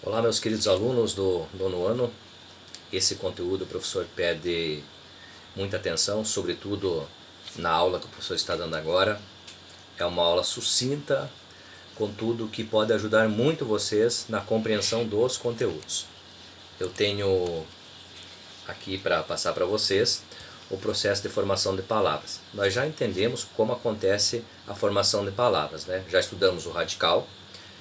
Olá, meus queridos alunos do nono ano. Esse conteúdo o professor pede muita atenção, sobretudo na aula que o professor está dando agora. É uma aula sucinta, contudo que pode ajudar muito vocês na compreensão dos conteúdos. Eu tenho aqui para passar para vocês o processo de formação de palavras. Nós já entendemos como acontece a formação de palavras, né? Já estudamos o radical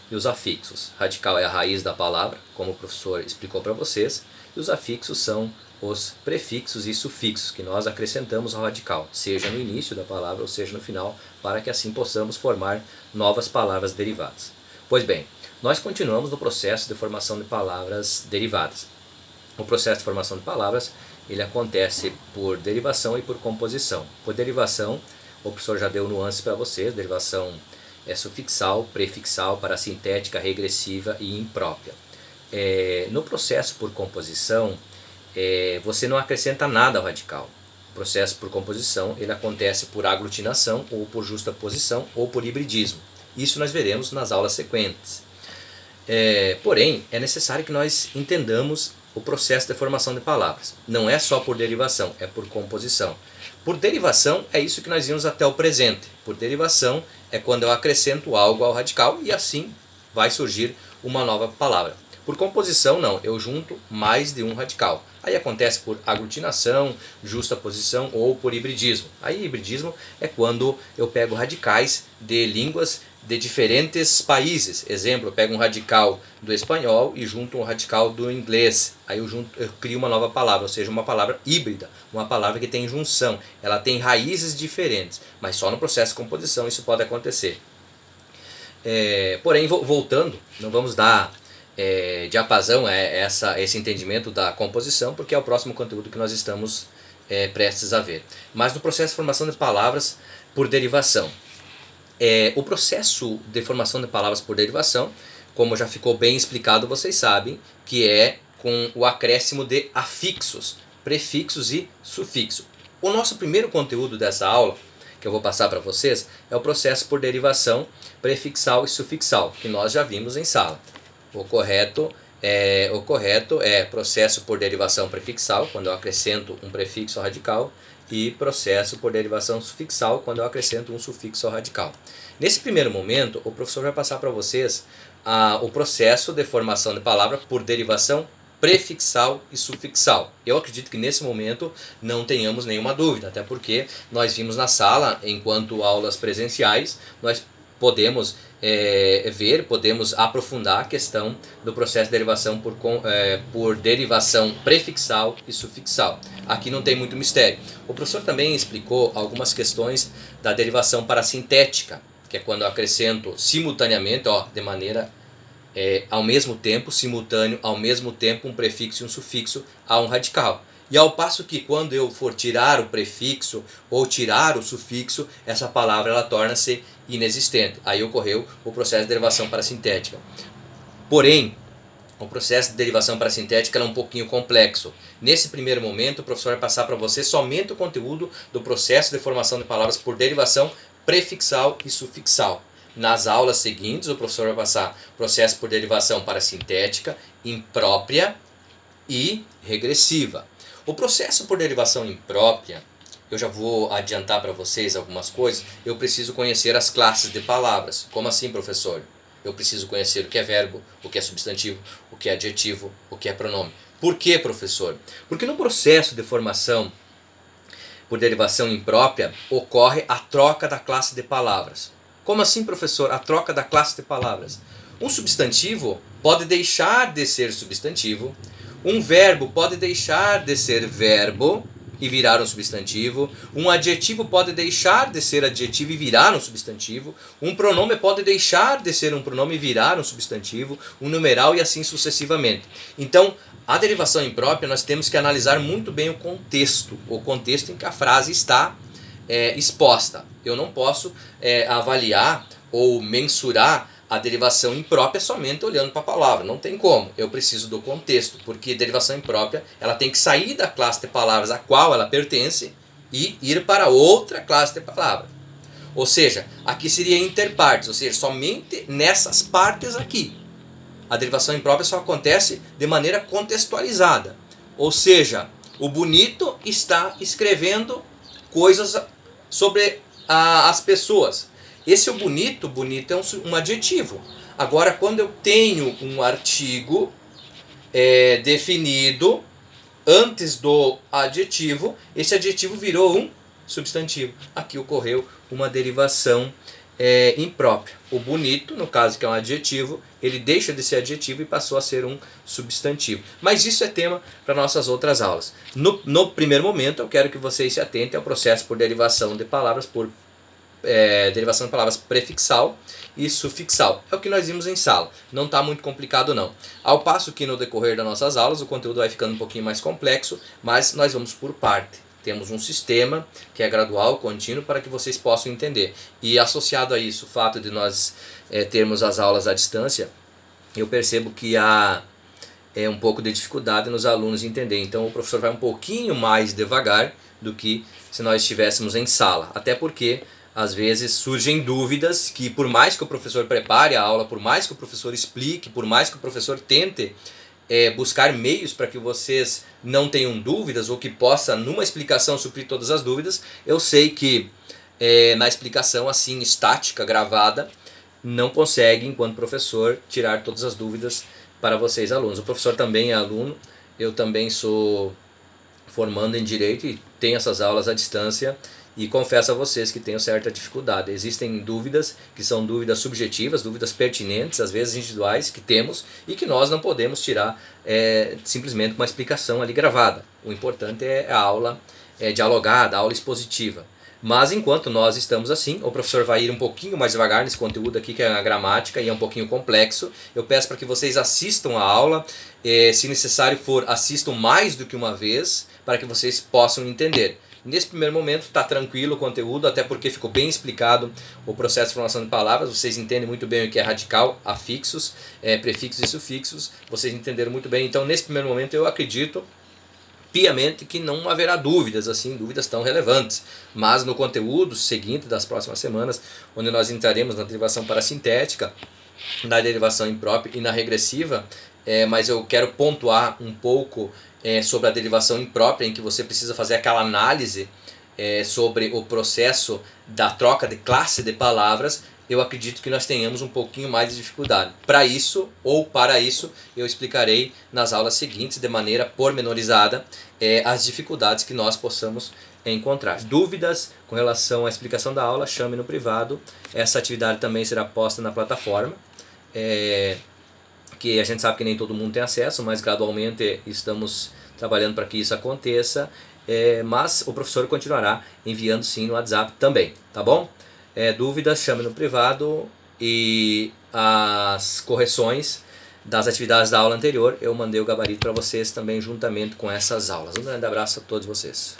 e os afixos. Radical é a raiz da palavra, como o professor explicou para vocês, e os afixos são os prefixos e sufixos que nós acrescentamos ao radical, seja no início da palavra ou seja no final, para que assim possamos formar novas palavras derivadas. Pois bem, nós continuamos no processo de formação de palavras derivadas. O processo de formação de palavras ele acontece por derivação e por composição. Por derivação, o professor já deu nuances para vocês, derivação é sufixal, prefixal, parasintética, regressiva e imprópria. No processo por composição, você não acrescenta nada ao radical. O processo por composição ele acontece por aglutinação, ou por justaposição, ou por hibridismo. Isso nós veremos nas aulas sequentes. Porém, é necessário que nós entendamos o processo de formação de palavras. Não é só por derivação, é por composição. Por derivação é isso que nós vimos até o presente. Por derivação é quando eu acrescento algo ao radical e assim vai surgir uma nova palavra. Por composição não, eu junto mais de um radical. Aí acontece por aglutinação, justaposição ou por hibridismo. Aí hibridismo é quando eu pego radicais de línguas de diferentes países. Exemplo, eu pego um radical do espanhol e junto um radical do inglês. Aí eu crio uma nova palavra, ou seja, uma palavra híbrida, uma palavra que tem junção. Ela tem raízes diferentes, mas só no processo de composição isso pode acontecer. Porém, voltando, não vamos dar diapasão a esse entendimento da composição, porque é o próximo conteúdo que nós estamos prestes a ver. Mas no processo de formação de palavras por derivação. O processo de formação de palavras por derivação, como já ficou bem explicado, vocês sabem que é com o acréscimo de afixos, prefixos e sufixos. O nosso primeiro conteúdo dessa aula, que eu vou passar para vocês, é o processo por derivação prefixal e sufixal, que nós já vimos em sala. O correto é processo por derivação prefixal, quando eu acrescento um prefixo ao radical, e processo por derivação sufixal, quando eu acrescento um sufixo ao radical. Nesse primeiro momento, o professor vai passar para vocês o processo de formação de palavra por derivação prefixal e sufixal. Eu acredito que nesse momento não tenhamos nenhuma dúvida, até porque nós vimos na sala, enquanto aulas presenciais, nós podemos podemos aprofundar a questão do processo de derivação por derivação prefixal e sufixal. Aqui não tem muito mistério. O professor também explicou algumas questões da derivação parasintética, que é quando eu acrescento simultaneamente, de maneira ao mesmo tempo, simultâneo, ao mesmo tempo um prefixo e um sufixo a um radical. E ao passo que quando eu for tirar o prefixo ou tirar o sufixo, essa palavra ela torna-se inexistente. Aí ocorreu o processo de derivação parasintética. Porém, o processo de derivação parasintética é um pouquinho complexo. Nesse primeiro momento, o professor vai passar para você somente o conteúdo do processo de formação de palavras por derivação prefixal e sufixal. Nas aulas seguintes, o professor vai passar processo por derivação parasintética, imprópria e regressiva. O processo por derivação imprópria, eu já vou adiantar para vocês algumas coisas, eu preciso conhecer as classes de palavras. Como assim, professor? Eu preciso conhecer o que é verbo, o que é substantivo, o que é adjetivo, o que é pronome. Por que, professor? Porque no processo de formação por derivação imprópria ocorre a troca da classe de palavras. Como assim, professor? A troca da classe de palavras. Um substantivo pode deixar de ser substantivo, um verbo pode deixar de ser verbo e virar um substantivo, um adjetivo pode deixar de ser adjetivo e virar um substantivo, um pronome pode deixar de ser um pronome e virar um substantivo, um numeral e assim sucessivamente. Então, a derivação imprópria nós temos que analisar muito bem o contexto em que a frase está exposta. Eu não posso avaliar ou mensurar a derivação imprópria somente olhando para a palavra. Não tem como. Eu preciso do contexto, porque a derivação imprópria ela tem que sair da classe de palavras a qual ela pertence e ir para outra classe de palavras. Ou seja, aqui seria interpartes, ou seja, somente nessas partes aqui. A derivação imprópria só acontece de maneira contextualizada. Ou seja, o bonito está escrevendo coisas sobre as pessoas. Esse é o bonito. Bonito é um adjetivo. Agora, quando eu tenho um artigo definido antes do adjetivo, esse adjetivo virou um substantivo. Aqui ocorreu uma derivação imprópria. O bonito, no caso que é um adjetivo, ele deixa de ser adjetivo e passou a ser um substantivo. Mas isso é tema para nossas outras aulas. No primeiro momento, eu quero que vocês se atentem ao processo por derivação de palavras, derivação de palavras prefixal e sufixal. É o que nós vimos em sala. Não está muito complicado não. Ao passo que no decorrer das nossas aulas o conteúdo vai ficando um pouquinho mais complexo, mas nós vamos por parte. Temos um sistema que é gradual, contínuo, para que vocês possam entender. E associado a isso, o fato de nós termos as aulas à distância, eu percebo que há um pouco de dificuldade nos alunos entender. Então o professor vai um pouquinho mais devagar do que se nós estivéssemos em sala. Até porque às vezes surgem dúvidas que, por mais que o professor prepare a aula, por mais que o professor explique, por mais que o professor tente buscar meios para que vocês não tenham dúvidas ou que possa, numa explicação, suprir todas as dúvidas, eu sei que na explicação assim, estática, gravada, não consegue, enquanto professor, tirar todas as dúvidas para vocês, alunos. O professor também é aluno, eu também sou formando em Direito e tenho essas aulas à distância. E confesso a vocês que tenho certa dificuldade. Existem dúvidas que são dúvidas subjetivas, dúvidas pertinentes, às vezes individuais, que temos e que nós não podemos tirar simplesmente com uma explicação ali gravada. O importante é a aula dialogada, a aula expositiva. Mas enquanto nós estamos assim, o professor vai ir um pouquinho mais devagar nesse conteúdo aqui, que é a gramática, e é um pouquinho complexo. Eu peço para que vocês assistam a aula, se necessário for, assistam mais do que uma vez, para que vocês possam entender. Nesse primeiro momento está tranquilo o conteúdo, até porque ficou bem explicado o processo de formação de palavras. Vocês entendem muito bem o que é radical, afixos, prefixos e sufixos. Vocês entenderam muito bem. Então, nesse primeiro momento, eu acredito piamente que não haverá dúvidas, assim, dúvidas tão relevantes. Mas no conteúdo seguinte das próximas semanas, onde nós entraremos na derivação parasintética, na derivação imprópria e na regressiva, mas eu quero pontuar um pouco sobre a derivação imprópria, em que você precisa fazer aquela análise sobre o processo da troca de classe de palavras. Eu acredito que nós tenhamos um pouquinho mais de dificuldade. Para isso, eu explicarei nas aulas seguintes, de maneira pormenorizada, as dificuldades que nós possamos encontrar. Dúvidas com relação à explicação da aula, chame no privado. Essa atividade também será posta na plataforma, que a gente sabe que nem todo mundo tem acesso, mas gradualmente estamos trabalhando para que isso aconteça, mas o professor continuará enviando sim no WhatsApp também, tá bom? Dúvidas, chame no privado, e as correções das atividades da aula anterior eu mandei o gabarito para vocês também juntamente com essas aulas. Um grande abraço a todos vocês.